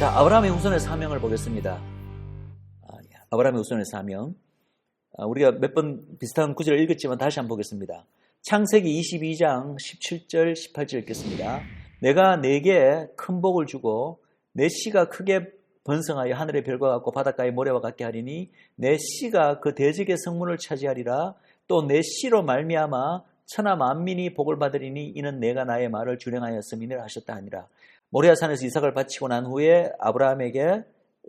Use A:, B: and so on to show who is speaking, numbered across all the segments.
A: 자, 아브라함의 후손의 사명을 보겠습니다. 아브라함의 후손의 사명. 우리가 몇 번 비슷한 구절을 읽었지만 다시 한번 보겠습니다. 창세기 22장 17절 18절 읽겠습니다. 내가 네게 큰 복을 주고 내 씨가 크게 번성하여 하늘의 별과 같고 바닷가의 모래와 같게 하리니 내 씨가 그 대적의 성문을 차지하리라. 또 내 씨로 말미암아 천하 만민이 복을 받으리니 이는 내가 나의 말을 준행하였음이니라 하셨다 하니라. 모리아산에서 이삭을 바치고 난 후에 아브라함에게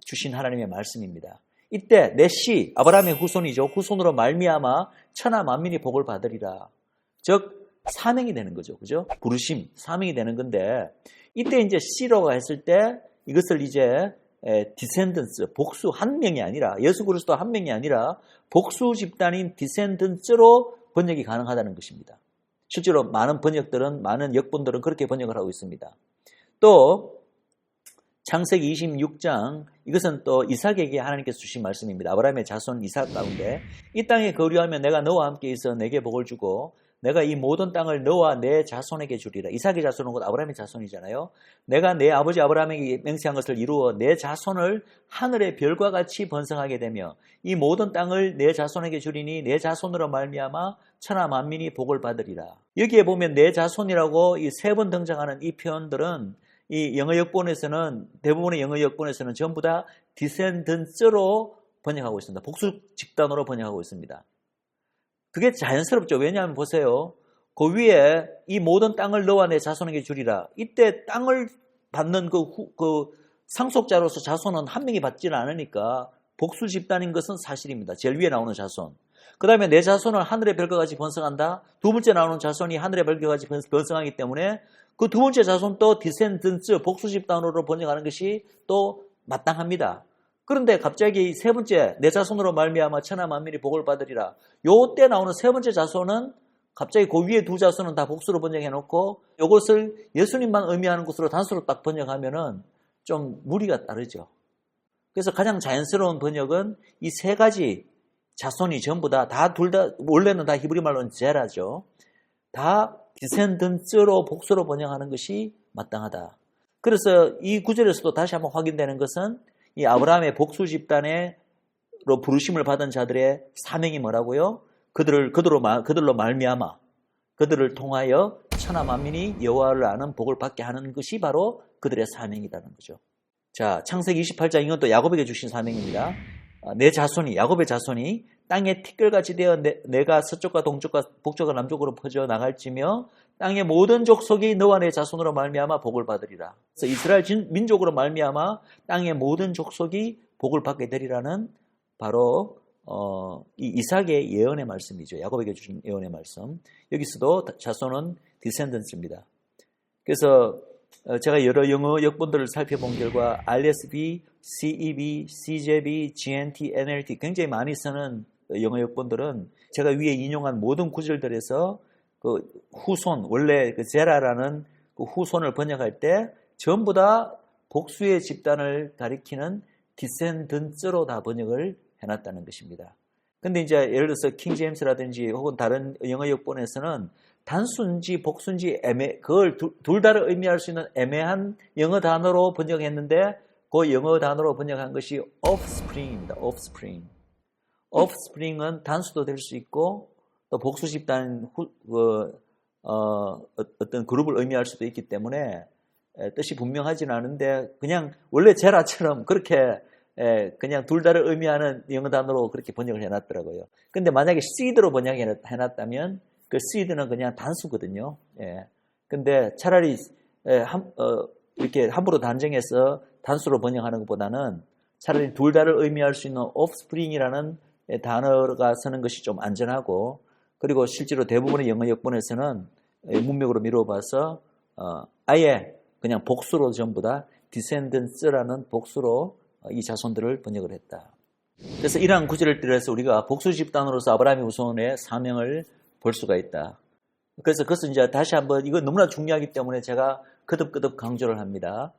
A: 주신 하나님의 말씀입니다. 이때 내 씨, 아브라함의 후손이죠. 후손으로 말미암아 천하 만민이 복을 받으리라. 즉 사명이 되는 거죠. 그죠? 부르심, 사명이 되는 건데 이때 이제 씨로가 했을 때 이것을 이제 디센던스, 복수 한 명이 아니라 예수 그리스도 한 명이 아니라 복수 집단인 디센던스로 번역이 가능하다는 것입니다. 실제로 많은 번역들은 많은 역본들은 그렇게 번역을 하고 있습니다. 또 창세기 26장 이것은 또 이삭에게 하나님께서 주신 말씀입니다. 아브라함의 자손 이삭 가운데 이 땅에 거류하면 내가 너와 함께 있어 내게 복을 주고 내가 이 모든 땅을 너와 내 자손에게 주리라. 이삭의 자손은 곧 아브라함의 자손이잖아요. 내가 내 아버지 아브라함에게 맹세한 것을 이루어 내 자손을 하늘의 별과 같이 번성하게 되며 이 모든 땅을 내 자손에게 주리니 내 자손으로 말미암아 천하 만민이 복을 받으리라. 여기에 보면 내 자손이라고 이 세 번 등장하는 이 표현들은 이 영어 역본에서는 대부분의 영어 역본에서는 전부 다 디센던스로 번역하고 있습니다. 복수 집단으로 번역하고 있습니다. 그게 자연스럽죠. 왜냐하면 보세요. 그 위에 이 모든 땅을 너와 내 자손에게 주리라. 이때 땅을 받는 그 상속자로서 자손은 한 명이 받지는 않으니까 복수 집단인 것은 사실입니다. 제일 위에 나오는 자손. 그 다음에 내 자손은 하늘의 별과 같이 번성한다. 두 번째 나오는 자손이 하늘의 별과 같이 번성하기 때문에 그 두 번째 자손도 디센던스, 복수 집단으로 번역하는 것이 또 마땅합니다. 그런데 갑자기 세 번째 내 자손으로 말미암아 천하 만민이 복을 받으리라. 요때 나오는 세 번째 자손은 갑자기 그 위에 두 자손은 다 복수로 번역해 놓고 이것을 예수님만 의미하는 것으로 단수로 딱 번역하면은 좀 무리가 따르죠. 그래서 가장 자연스러운 번역은 이 세 가지 자손이 전부 둘 다 원래는 다 히브리 말로는 제라죠. 다 디센던스로 복수로 번역하는 것이 마땅하다. 그래서 이 구절에서도 다시 한번 확인되는 것은 이 아브라함의 복수 집단으로 부르심을 받은 자들의 사명이 뭐라고요? 그들로 말미암아 그들을 통하여 천하 만민이 여호와를 아는 복을 받게 하는 것이 바로 그들의 사명이라는 거죠. 자, 창세기 28장 이건 또 야곱에게 주신 사명입니다. 내 자손이 야곱의 자손이 땅에 티끌같이 되어 내가 서쪽과 동쪽과 북쪽과 남쪽으로 퍼져 나갈지며 땅의 모든 족속이 너와 내 자손으로 말미암아 복을 받으리라. 그래서 이스라엘 민족으로 말미암아 땅의 모든 족속이 복을 받게 되리라는 바로 이 이삭의 예언의 말씀이죠. 야곱에게 주신 예언의 말씀. 여기서도 자손은 디센던스입니다. 그래서 제가 여러 영어 역본들을 살펴본 결과 RSV, CEB, CJB, GNT, NLT 굉장히 많이 쓰는 영어 역본들은 제가 위에 인용한 모든 구절들에서 그 후손, 원래 그 제라라는 그 후손을 번역할 때 전부 다 복수의 집단을 가리키는 디센던스로 다 번역을 해놨다는 것입니다. 근데 이제 예를 들어서 킹 제임스라든지 혹은 다른 영어 역본에서는 단순지 복순지 그걸 둘 다를 의미할 수 있는 애매한 영어 단어로 번역했는데 그 영어 단어로 번역한 것이 offspring입니다. offspring은 단수도 될 수 있고 또 복수 집단 어떤 그룹을 의미할 수도 있기 때문에 뜻이 분명하지는 않은데 그냥 원래 제라처럼 그렇게 그냥 둘 다를 의미하는 영어 단어로 그렇게 번역을 해놨더라고요. 근데 만약에 seed로 번역해놨다면 그 seed는 그냥 단수거든요. 근데 차라리 이렇게 함부로 단정해서 단수로 번역하는 것보다는 차라리 둘 다를 의미할 수 있는 offspring이라는 단어가 쓰는 것이 좀 안전하고 그리고 실제로 대부분의 영어 역본에서는 문맥으로 미뤄봐서 아예 그냥 복수로 전부 다 descendants라는 복수로 이 자손들을 번역을 했다. 그래서 이러한 구절을 들여서 우리가 복수 집단으로서 아브라함의 후손의 사명을 볼 수가 있다. 그래서 그것은 이제 다시 한번 이거 너무나 중요하기 때문에 제가 거듭 강조를 합니다.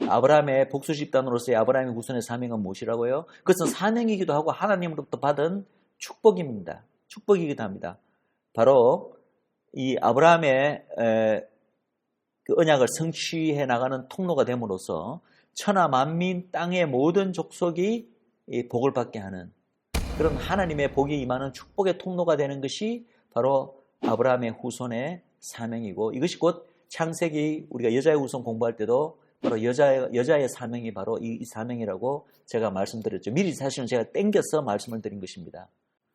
A: 아브라함의 복수 집단으로서의 아브라함의 후손의 사명은 무엇이라고요? 그것은 사명이기도 하고 하나님으로부터 받은 축복입니다. 축복이기도 합니다. 바로 이 아브라함의 그 언약을 성취해 나가는 통로가 됨으로써 천하 만민 땅의 모든 족속이 이 복을 받게 하는 그런 하나님의 복이 임하는 축복의 통로가 되는 것이 바로 아브라함의 후손의 사명이고, 이것이 곧 창세기 우리가 여자의 후손 공부할 때도 바로 여자의 사명이 바로 이 사명이라고 제가 말씀드렸죠. 미리 사실은 제가 땡겨서 말씀을 드린 것입니다.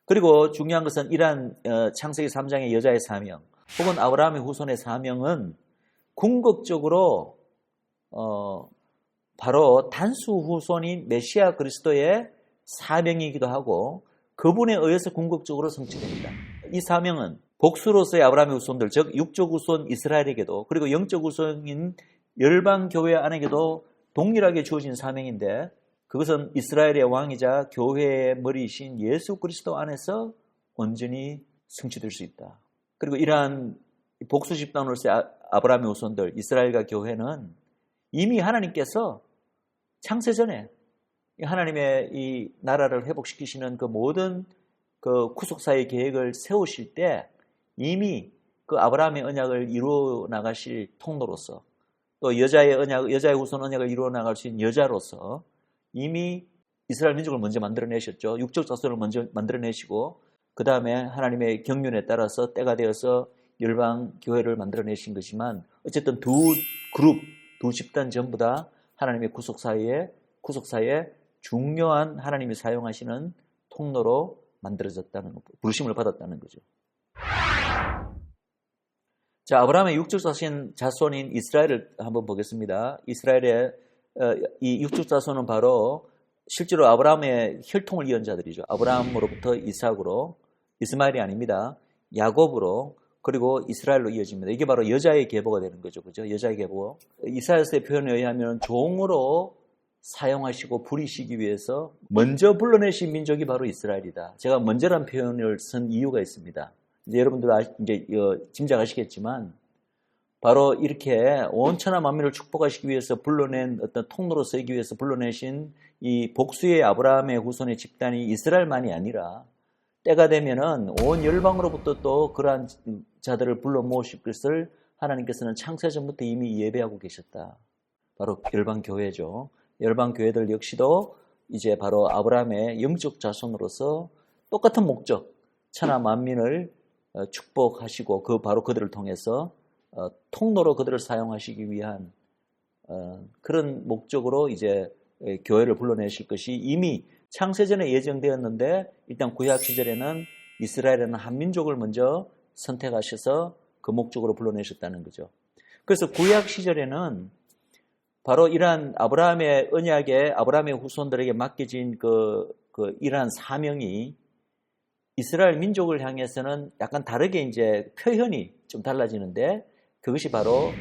A: 그리고 중요한 것은 이러한 창세기 3장의 여자의 사명 혹은 아브라함의 후손의 사명은 궁극적으로 바로 단수 후손인 메시아 그리스도의 사명이기도 하고 그분에 의해서 궁극적으로 성취됩니다. 이 사명은 복수로서의 아브라함의 후손들, 즉 육적 후손 이스라엘에게도 그리고 영적 후손인 열방교회 안에게도 동일하게 주어진 사명인데, 그것은 이스라엘의 왕이자 교회의 머리이신 예수 그리스도 안에서 온전히 성취될 수 있다. 그리고 이러한 복수 집단으로서의 아브라함의 후손들, 이스라엘과 교회는 이미 하나님께서 창세전에 하나님의 이 나라를 회복시키시는 그 모든 그 구속사의 계획을 세우실 때 이미 그 아브라함의 언약을 이루어 나가실 통로로서, 또 여자의 후손 언약을 이루어 나갈 수 있는 여자로서 이미 이스라엘 민족을 먼저 만들어내셨죠. 육적 자손을 먼저 만들어내시고 그 다음에 하나님의 경륜에 따라서 때가 되어서 열방 교회를 만들어내신 것이지만, 어쨌든 두 그룹, 두 집단 전부 다 하나님의 구속사에 중요한 하나님이 사용하시는 통로로 만들어졌다는 것, 부르심을 받았다는 거죠. 자, 아브라함의 육적 자손인 이스라엘을 한번 보겠습니다. 이스라엘의 이 육적 자손은 바로 실제로 아브라함의 혈통을 이은 자들이죠. 아브라함으로부터 이삭으로, 이스마엘이 아닙니다. 야곱으로, 그리고 이스라엘로 이어집니다. 이게 바로 여자의 계보가 되는 거죠. 그죠? 여자의 계보. 이사야서의 표현에 의하면 종으로 사용하시고 부리시기 위해서 먼저 불러내신 민족이 바로 이스라엘이다. 제가 먼저란 표현을 쓴 이유가 있습니다. 이제 여러분들 짐작하시겠지만 바로 이렇게 온 천하 만민을 축복하시기 위해서 불러낸 어떤 통로로 서기 위해서 불러내신 이 복수의 아브라함의 후손의 집단이 이스라엘만이 아니라 때가 되면은 온 열방으로부터 또 그러한 자들을 불러 모으실 것을 하나님께서는 창세전부터 이미 예배하고 계셨다. 바로 열방 교회죠. 열방 교회들 역시도 이제 바로 아브라함의 영적 자손으로서 똑같은 목적, 천하 만민을 축복하시고 바로 그들을 통해서 통로로 그들을 사용하시기 위한 그런 목적으로 이제 교회를 불러내실 것이 이미 창세전에 예정되었는데, 일단 구약 시절에는 이스라엘이라는 한 민족을 먼저 선택하셔서 그 목적으로 불러내셨다는 거죠. 그래서 구약 시절에는 바로 이러한 아브라함의 언약에 아브라함의 후손들에게 맡겨진 이러한 사명이 이스라엘 민족을 향해서는 약간 다르게 이제 표현이 좀 달라지는데, 그것이 바로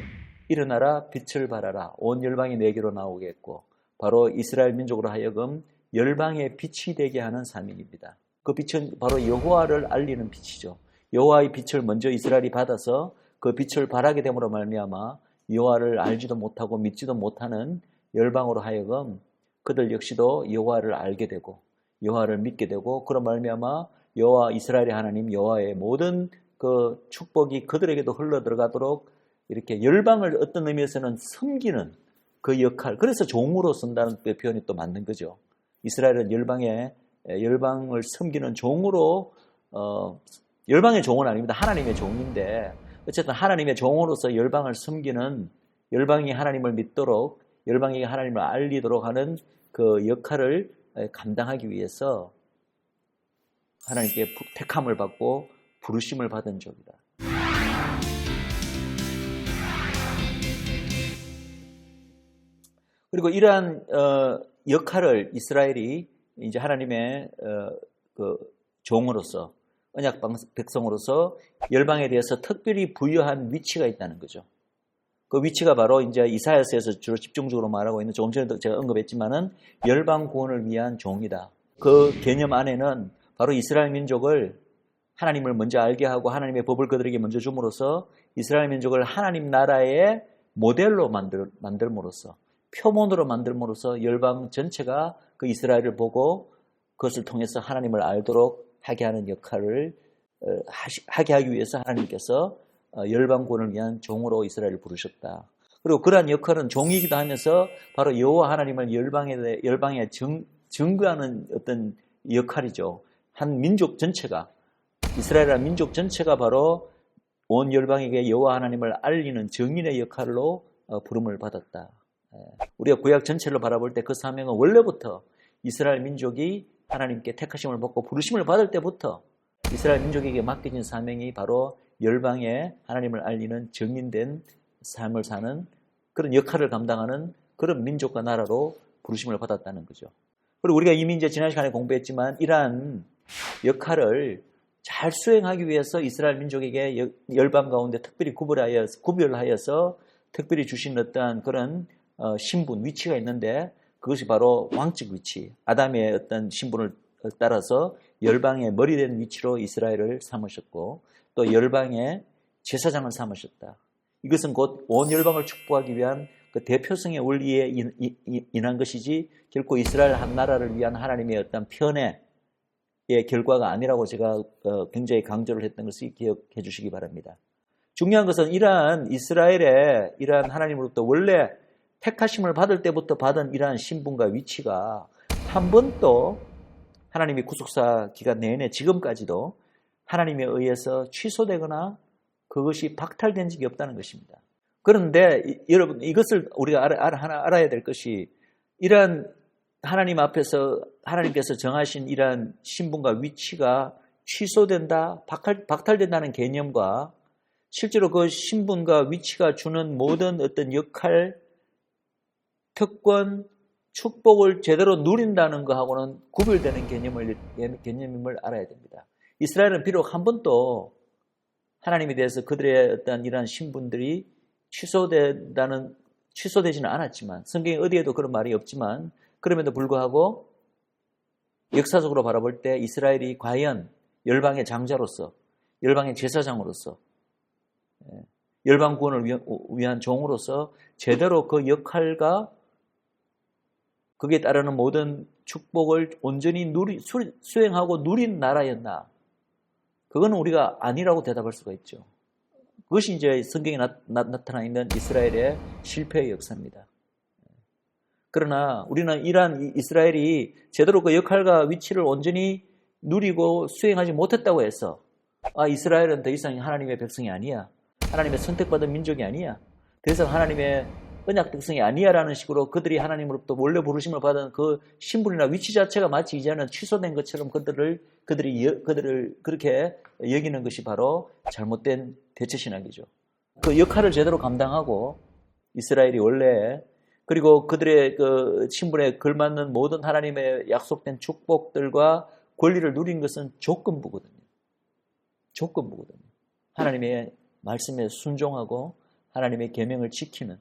A: 일어나라 빛을 발하라 온 열방이 내게로 나오겠고, 바로 이스라엘 민족으로 하여금 열방의 빛이 되게 하는 사명입니다. 그 빛은 바로 여호와를 알리는 빛이죠. 여호와의 빛을 먼저 이스라엘이 받아서 그 빛을 발하게 됨으로 말미암아 여호와를 알지도 못하고 믿지도 못하는 열방으로 하여금 그들 역시도 여호와를 알게 되고 여호와를 믿게 되고, 그런 말미암아 여호와 이스라엘의 하나님 여호와의 모든 그 축복이 그들에게도 흘러 들어가도록 이렇게 열방을 어떤 의미에서는 섬기는 그 역할, 그래서 종으로 쓴다는 표현이 또 맞는 거죠. 이스라엘은 열방을 섬기는 종으로, 열방의 종은 아닙니다. 하나님의 종인데, 어쨌든 하나님의 종으로서 열방을 섬기는, 열방이 하나님을 믿도록, 열방이 하나님을 알리도록 하는 그 역할을 감당하기 위해서 하나님께 택함을 받고 부르심을 받은 자이다. 그리고 이러한 역할을 이스라엘이 이제 하나님의 그 종으로서, 언약 백성으로서 열방에 대해서 특별히 부여한 위치가 있다는 거죠. 그 위치가 바로 이제 이사야서에서 주로 집중적으로 말하고 있는, 조금 전에도 제가 언급했지만은 열방 구원을 위한 종이다. 그 개념 안에는 바로 이스라엘 민족을 하나님을 먼저 알게 하고 하나님의 법을 그들에게 먼저 줌으로써 이스라엘 민족을 하나님 나라의 모델로 만들므로써, 표본으로 만들므로써 열방 전체가 그 이스라엘을 보고 그것을 통해서 하나님을 알도록 하게 하는 역할을 하게 하기 위해서 하나님께서 열방 구원을 위한 종으로 이스라엘을 부르셨다. 그리고 그러한 역할은 종이기도 하면서 바로 여호와 하나님을 열방에 증거하는 어떤 역할이죠. 한 민족 전체가, 이스라엘이라는 민족 전체가 바로 온 열방에게 여호와 하나님을 알리는 증인의 역할로 부름을 받았다. 우리가 구약 전체를 바라볼 때 그 사명은 원래부터 이스라엘 민족이 하나님께 택하심을 받고 부르심을 받을 때부터 이스라엘 민족에게 맡겨진 사명이 바로 열방에 하나님을 알리는 증인된 삶을 사는 그런 역할을 감당하는 그런 민족과 나라로 부르심을 받았다는 거죠. 그리고 우리가 이미 이제 지난 시간에 공부했지만 이러한 역할을 잘 수행하기 위해서 이스라엘 민족에게 열방 가운데 특별히 구별하여서 특별히 주신 어떠한 그런 신분, 위치가 있는데 그것이 바로 왕적 위치, 아담의 어떤 신분을 따라서 열방의 머리된 위치로 이스라엘을 삼으셨고 또 열방의 제사장을 삼으셨다. 이것은 곧 온 열방을 축복하기 위한 그 대표성의 원리에 인한 것이지 결코 이스라엘 한 나라를 위한 하나님의 어떤 편애의 결과가 아니라고 제가 굉장히 강조를 했던 것을 기억해 주시기 바랍니다. 중요한 것은 이러한 이스라엘의 이러한 하나님으로부터 원래 택하심을 받을 때부터 받은 이러한 신분과 위치가 한 번도 하나님의 구속사 기간 내내 지금까지도 하나님에 의해서 취소되거나 그것이 박탈된 적이 없다는 것입니다. 그런데 여러분 이것을 우리가 알아야 될 것이 이러한 하나님 앞에서 하나님께서 정하신 이러한 신분과 위치가 취소된다, 박탈된다는 개념과 실제로 그 신분과 위치가 주는 모든 어떤 역할, 특권, 축복을 제대로 누린다는 것하고는 구별되는 개념임을 알아야 됩니다. 이스라엘은 비록 한 번도 하나님에 대해서 그들의 어떤 이러한 신분들이 취소되지는 않았지만 성경에 어디에도 그런 말이 없지만 그럼에도 불구하고 역사적으로 바라볼 때 이스라엘이 과연 열방의 장자로서 열방의 제사장으로서 열방 구원을 위한 종으로서 제대로 그 역할과 거기에 따르는 모든 축복을 온전히 수행하고 누린 나라였나? 그거는 우리가 아니라고 대답할 수가 있죠. 그것이 이제 성경에 나타나 있는 이스라엘의 실패의 역사입니다. 그러나 우리는 이러한 이스라엘이 제대로 그 역할과 위치를 온전히 누리고 수행하지 못했다고 해서 이스라엘은 더 이상 하나님의 백성이 아니야. 하나님의 선택받은 민족이 아니야. 더 이상 하나님의 언약 백성이 아니야라는 식으로 그들이 하나님으로부터 원래 부르심을 받은 그 신분이나 위치 자체가 마치 이제는 취소된 것처럼 그들을 그렇게 여기는 것이 바로 잘못된 대체신학이죠. 그 역할을 제대로 감당하고 이스라엘이 원래 그리고 그들의 그 신분에 걸맞는 모든 하나님의 약속된 축복들과 권리를 누린 것은 조건부거든요. 조건부거든요. 하나님의 말씀에 순종하고 하나님의 계명을 지키는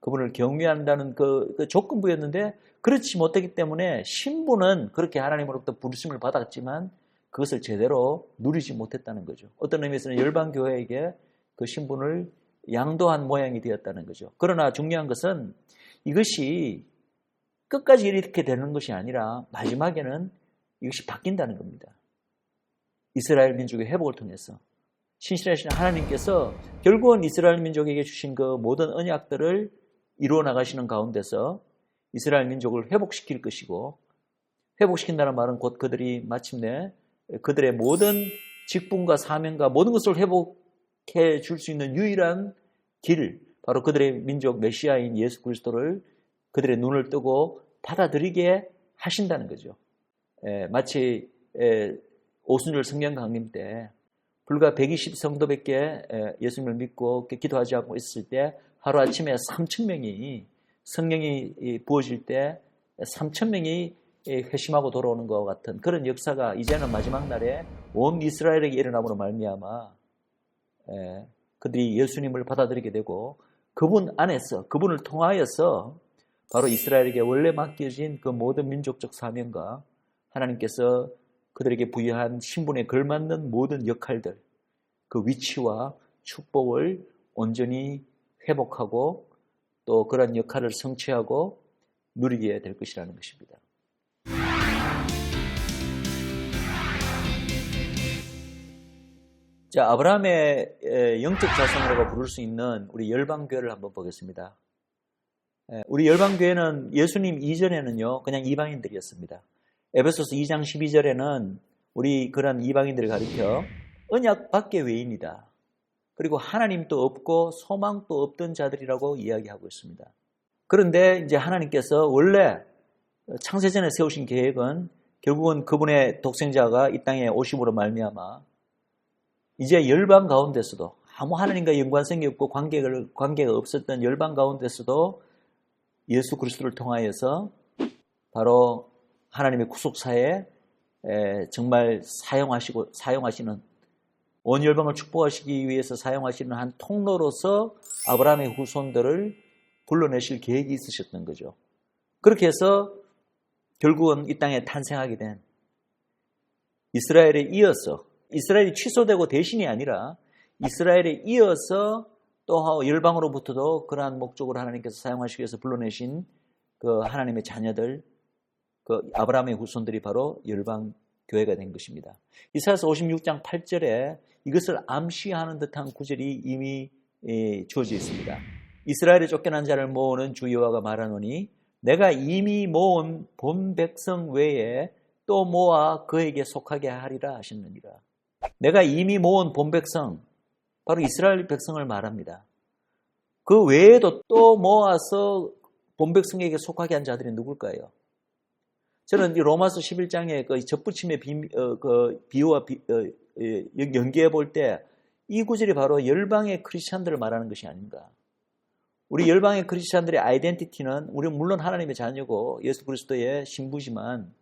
A: 그분을 경외한다는 그 조건부였는데 그렇지 못했기 때문에 신분은 그렇게 하나님으로부터 부르심을 받았지만 그것을 제대로 누리지 못했다는 거죠. 어떤 의미에서는 열방교회에게 그 신분을 양도한 모양이 되었다는 거죠. 그러나 중요한 것은 이것이 끝까지 이렇게 되는 것이 아니라 마지막에는 이것이 바뀐다는 겁니다. 이스라엘 민족의 회복을 통해서 신실하신 하나님께서 결국은 이스라엘 민족에게 주신 그 모든 언약들을 이루어 나가시는 가운데서 이스라엘 민족을 회복시킬 것이고 회복시킨다는 말은 곧 그들이 마침내 그들의 모든 직분과 사명과 모든 것을 회복해 줄 수 있는 유일한 길 바로 그들의 민족 메시아인 예수 그리스도를 그들의 눈을 뜨고 받아들이게 하신다는 거죠. 마치 오순절 성경 강림 때 불과 120 성도밖에 예수님을 믿고 기도하지 않고 있을 때 하루아침에 3,000명이 성령이 부어질 때 3,000명이 회심하고 돌아오는 것 같은 그런 역사가 이제는 마지막 날에 온 이스라엘에게 일어남으로 말미암아 그들이 예수님을 받아들이게 되고 그분 안에서 그분을 통하여서 바로 이스라엘에게 원래 맡겨진 그 모든 민족적 사명과 하나님께서 그들에게 부여한 신분에 걸맞는 모든 역할들 그 위치와 축복을 온전히 회복하고 또 그런 역할을 성취하고 누리게 될 것이라는 것입니다. 자, 아브라함의 영적 자손이라고 부를 수 있는 우리 열방교회를 한번 보겠습니다. 우리 열방교회는 예수님 이전에는요, 그냥 이방인들이었습니다. 에베소서 2장 12절에는 우리 그런 이방인들을 가리켜 언약 밖의 외인이다. 그리고 하나님도 없고 소망도 없던 자들이라고 이야기하고 있습니다. 그런데 이제 하나님께서 원래 창세전에 세우신 계획은 결국은 그분의 독생자가 이 땅에 오심으로 말미암아 이제 열방 가운데서도 아무 하나님과 연관성이 없고 관계가 없었던 열방 가운데서도 예수 그리스도를 통하여서 바로 하나님의 구속사에 정말 사용하시는 온 열방을 축복하시기 위해서 사용하시는 한 통로로서 아브라함의 후손들을 불러내실 계획이 있으셨던 거죠. 그렇게 해서 결국은 이 땅에 탄생하게 된 이스라엘에 이어서 이스라엘이 취소되고 대신이 아니라 이스라엘에 이어서 또 열방으로부터도 그러한 목적으로 하나님께서 사용하시기 위해서 불러내신 그 하나님의 자녀들, 그 아브라함의 후손들이 바로 열방 교회가 된 것입니다. 이사야서 56장 8절에 이것을 암시하는 듯한 구절이 이미 주어져 있습니다. 이스라엘에 쫓겨난 자를 모으는 주 여호와가 말하노니 내가 이미 모은 본 백성 외에 또 모아 그에게 속하게 하리라 하셨느니라. 내가 이미 모은 본 백성, 바로 이스라엘 백성을 말합니다. 그 외에도 또 모아서 본 백성에게 속하게 한 자들이 누굴까요? 저는 로마서 11장의 그 접붙임의 비유와 연계해 볼 때 이 구절이 바로 열방의 크리스찬들을 말하는 것이 아닌가. 우리 열방의 크리스찬들의 아이덴티티는 우리는 물론 하나님의 자녀고 예수 그리스도의 신부지만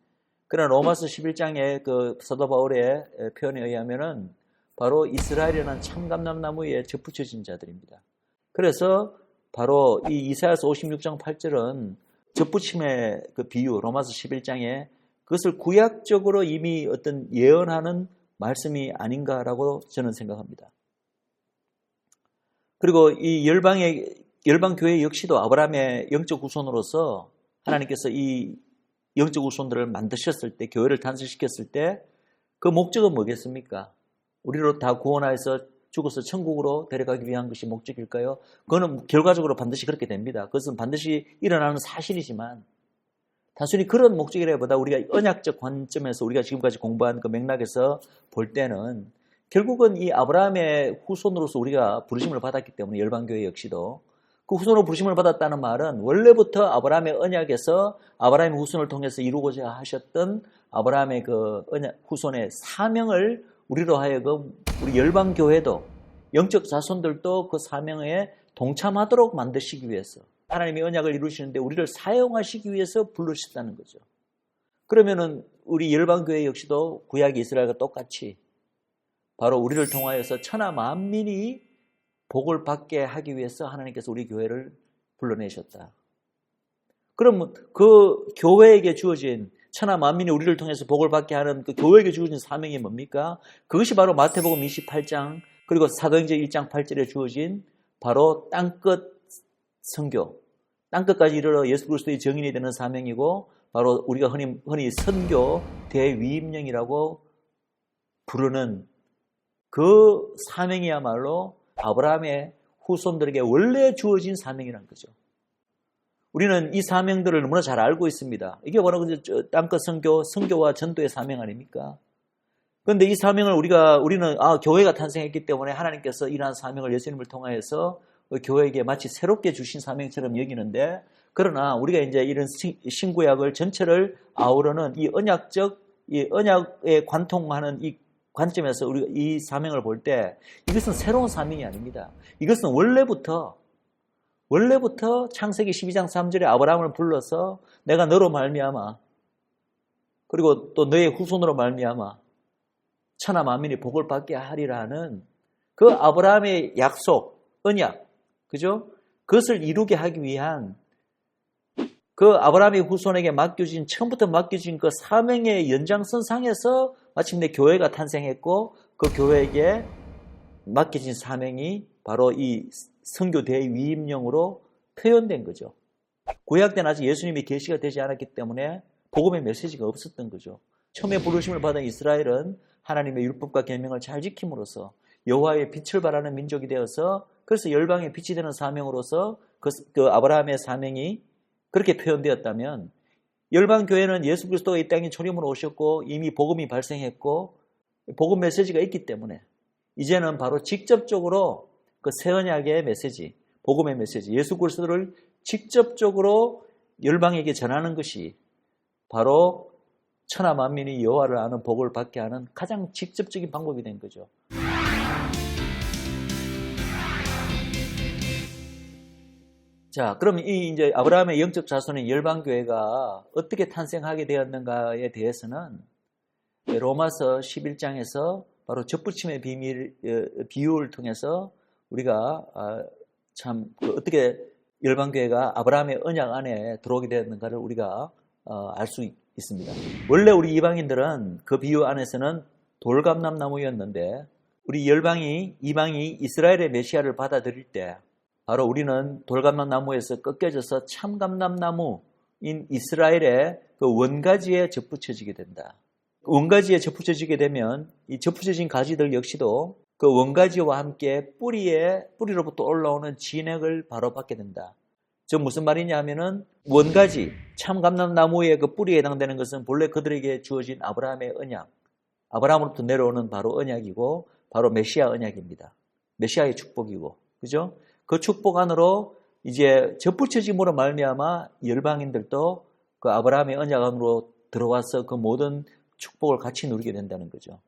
A: 그러나 로마서 11장의 그 사도 바울의 표현에 의하면은 바로 이스라엘이라는 참감람나무에 접붙여진 자들입니다. 그래서 바로 이 이사야서 56장 8절은 접붙임의 그 비유 로마서 11장에 그것을 구약적으로 이미 어떤 예언하는 말씀이 아닌가라고 저는 생각합니다. 그리고 이 열방 교회 역시도 아브라함의 영적 후손으로서 하나님께서 이 영적 후손들을 만드셨을 때, 교회를 탄생시켰을 때 그 목적은 뭐겠습니까? 우리로 다 구원하여서 죽어서 천국으로 데려가기 위한 것이 목적일까요? 그거는 결과적으로 반드시 그렇게 됩니다. 그것은 반드시 일어나는 사실이지만 단순히 그런 목적이라기보다 우리가 언약적 관점에서 우리가 지금까지 공부한 그 맥락에서 볼 때는 결국은 이 아브라함의 후손으로서 우리가 부르심을 받았기 때문에 열방교회 역시도 그 후손으로 부르심을 받았다는 말은 원래부터 아브라함의 언약에서 아브라함의 후손을 통해서 이루고자 하셨던 아브라함의 그 언약 후손의 사명을 우리로 하여금 우리 열방교회도 영적 자손들도 그 사명에 동참하도록 만드시기 위해서 하나님의 언약을 이루시는데 우리를 사용하시기 위해서 부르셨다는 거죠. 그러면은 우리 열방교회 역시도 구약 이스라엘과 똑같이 바로 우리를 통하여서 천하 만민이 복을 받게 하기 위해서 하나님께서 우리 교회를 불러내셨다. 그럼 그 교회에게 주어진 천하 만민이 우리를 통해서 복을 받게 하는 그 교회에게 주어진 사명이 뭡니까? 그것이 바로 마태복음 28장 그리고 사도행전 1장 8절에 주어진 바로 땅끝 선교, 땅끝까지 이르러 예수 그리스도의 증인이 되는 사명이고 바로 우리가 흔히 선교 대위임령이라고 부르는 그 사명이야말로 아브라함의 후손들에게 원래 주어진 사명이라는 거죠. 우리는 이 사명들을 너무나 잘 알고 있습니다. 이게 바로 땅끝 선교와 전도의 사명 아닙니까? 그런데 이 사명을 우리는 교회가 탄생했기 때문에 하나님께서 이러한 사명을 예수님을 통하여서 교회에게 마치 새롭게 주신 사명처럼 여기는데, 그러나 우리가 이제 이런 신구약을 전체를 아우르는 이 언약에 관통하는 이 관점에서 우리가 이 사명을 볼 때 이것은 새로운 사명이 아닙니다. 이것은 원래부터 창세기 12장 3절에 아브라함을 불러서 내가 너로 말미암아 그리고 또 너의 후손으로 말미암아 천하 만민이 복을 받게 하리라는 그 아브라함의 약속, 언약, 그죠? 그것을 이루게 하기 위한 그 아브라함의 후손에게 처음부터 맡겨진 그 사명의 연장선상에서 마침내 교회가 탄생했고 그 교회에게 맡겨진 사명이 바로 이 선교 대위임령으로 표현된 거죠. 구약 때는 아직 예수님이 계시가 되지 않았기 때문에 복음의 메시지가 없었던 거죠. 처음에 부르심을 받은 이스라엘은 하나님의 율법과 계명을 잘 지킴으로써 여호와의 빛을 발하는 민족이 되어서 그래서 열방의 빛이 되는 사명으로서 그 아브라함의 사명이 그렇게 표현되었다면 열방 교회는 예수 그리스도가 이 땅에 초림으로 오셨고 이미 복음이 발생했고 복음 메시지가 있기 때문에 이제는 바로 직접적으로 그 새 언약의 메시지, 복음의 메시지, 예수 그리스도를 직접적으로 열방에게 전하는 것이 바로 천하 만민이 여호와를 아는 복을 받게 하는 가장 직접적인 방법이 된 거죠. 자, 그럼 이제 아브라함의 영적 자손인 열방 교회가 어떻게 탄생하게 되었는가에 대해서는 로마서 11장에서 바로 접붙임의 비유를 통해서 우리가 참 어떻게 열방 교회가 아브라함의 언약 안에 들어오게 되었는가를 우리가 알 수 있습니다. 원래 우리 이방인들은 그 비유 안에서는 돌감람나무였는데 우리 이방이 이스라엘의 메시아를 받아들일 때 바로 우리는 돌감람나무에서 꺾여져서 참감람나무인 이스라엘의 그 원가지에 접붙여지게 된다. 원가지에 접붙여지게 되면 이 접붙여진 가지들 역시도 그 원가지와 함께 뿌리로부터 올라오는 진액을 바로 받게 된다. 즉 무슨 말이냐 하면은 원가지, 참감람나무의 그 뿌리에 해당되는 것은 본래 그들에게 주어진 아브라함의 언약, 아브라함으로부터 내려오는 바로 언약이고 바로 메시아 언약입니다. 메시아의 축복이고, 그죠? 그 축복 안으로 이제 접붙여짐으로 말미암아 열방인들도 그 아브라함의 언약 안으로 들어와서 그 모든 축복을 같이 누리게 된다는 거죠.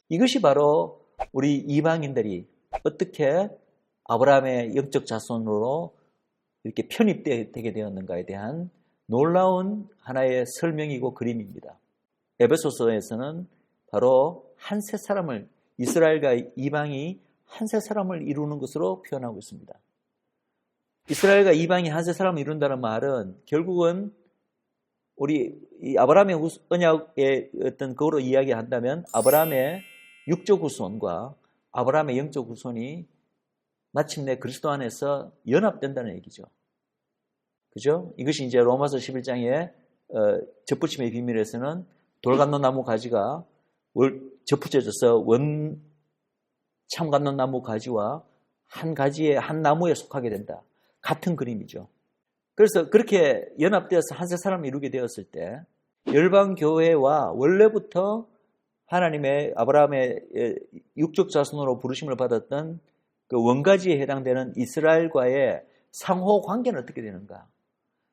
A: 이것이 바로 우리 이방인들이 어떻게 아브라함의 영적 자손으로 이렇게 편입되게 되었는가에 대한 놀라운 하나의 설명이고 그림입니다. 에베소서에서는 바로 한 세 사람을, 이스라엘과 이방이 한 세 사람을 이루는 것으로 표현하고 있습니다. 이스라엘과 이방이 한 세 사람을 이룬다는 말은 결국은 우리 이 아브라함의 언약의 어떤 그거로 이야기한다면 아브라함의 육적 후손과 아브라함의 영적 후손이 마침내 그리스도 안에서 연합된다는 얘기죠. 그죠? 이것이 이제 로마서 11장의 접붙임의 비밀에서는 돌감람나무 가지가 접붙여져서 참감람나무 가지와 한 가지의 한 나무에 속하게 된다. 같은 그림이죠. 그래서 그렇게 연합되어서 한 세 사람을 이루게 되었을 때 열방 교회와 원래부터 하나님의 아브라함의 육적 자손으로 부르심을 받았던 그 원가지에 해당되는 이스라엘과의 상호 관계는 어떻게 되는가?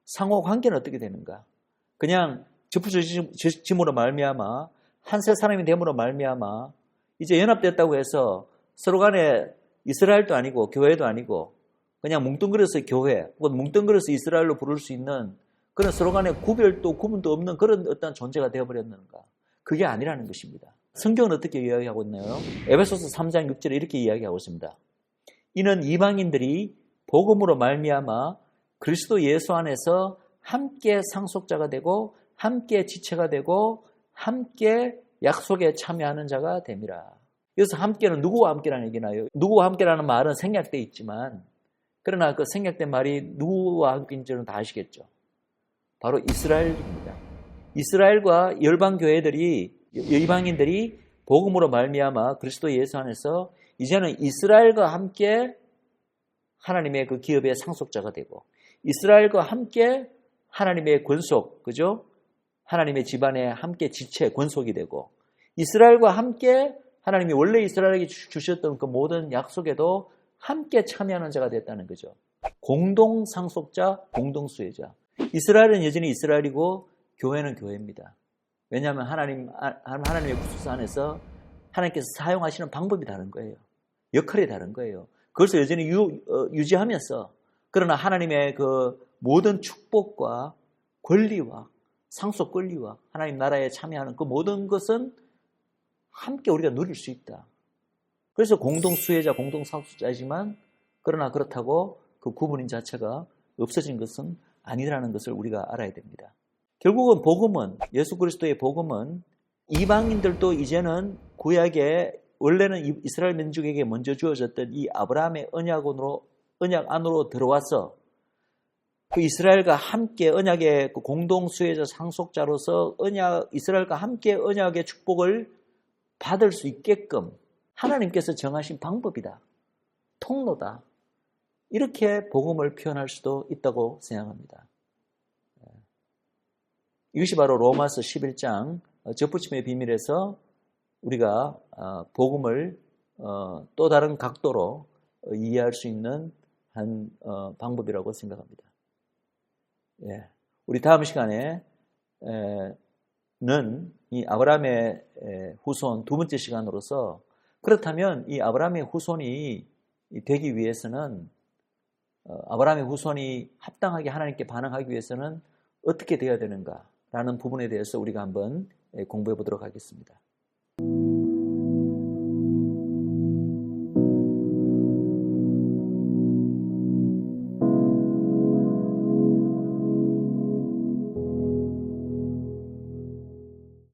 A: 상호 관계는 어떻게 되는가? 그냥 접붙여짐으로 말미암아 한 세 사람이 됨으로 말미암아 이제 연합됐다고 해서 서로 간에 이스라엘도 아니고 교회도 아니고 그냥 뭉뚱그려서 교회 혹은 뭉뚱그려서 이스라엘로 부를 수 있는 그런 서로 간에 구분도 없는 그런 어떤 존재가 되어버렸는가? 그게 아니라는 것입니다. 성경은 어떻게 이야기하고 있나요? 에베소서 3장 6절에 이렇게 이야기하고 있습니다. 이는 이방인들이 복음으로 말미암아 그리스도 예수 안에서 함께 상속자가 되고 함께 지체가 되고 함께 약속에 참여하는 자가 됨이라. 여기서 함께는 누구와 함께라는 얘기나요? 누구와 함께라는 말은 생략되어 있지만 그러나 그 생략된 말이 누구와 함께인지는 다 아시겠죠. 바로 이스라엘입니다. 이스라엘과 열방 교회들이 이방인들이 복음으로 말미암아 그리스도 예수 안에서 이제는 이스라엘과 함께 하나님의 그 기업의 상속자가 되고 이스라엘과 함께 하나님의 권속, 그죠? 하나님의 집안에 함께 지체, 권속이 되고 이스라엘과 함께 하나님이 원래 이스라엘에게 주셨던 그 모든 약속에도 함께 참여하는 자가 됐다는 거죠. 공동 상속자, 공동 수혜자. 이스라엘은 여전히 이스라엘이고 교회는 교회입니다. 왜냐하면 하나님의 구속사 안에서 하나님께서 사용하시는 방법이 다른 거예요. 역할이 다른 거예요. 그것을 여전히 유지하면서 그러나 하나님의 그 모든 축복과 권리와 상속 권리와 하나님 나라에 참여하는 그 모든 것은 함께 우리가 누릴 수 있다. 그래서 공동 수혜자, 공동 상속자이지만 그러나 그렇다고 그 구분인 자체가 없어진 것은 아니라는 것을 우리가 알아야 됩니다. 결국은 복음은, 예수 그리스도의 복음은 이방인들도 이제는 구약에 원래는 이스라엘 민족에게 먼저 주어졌던 이 아브라함의 언약 안으로 들어와서 그 이스라엘과 함께 언약의 그 공동 수혜자 상속자로서 이스라엘과 함께 언약의 축복을 받을 수 있게끔 하나님께서 정하신 방법이다. 통로다. 이렇게 복음을 표현할 수도 있다고 생각합니다. 이것이 바로 로마서 11장 접붙임의 비밀에서 우리가 복음을 또 다른 각도로 이해할 수 있는 한 방법이라고 생각합니다. 예. 우리 다음 시간에 는 이 아브라함의 후손 두 번째 시간으로서 그렇다면 이 아브라함의 후손이 되기 위해서는 아브라함의 후손이 합당하게 하나님께 반응하기 위해서는 어떻게 되어야 되는가라는 부분에 대해서 우리가 한번 공부해 보도록 하겠습니다.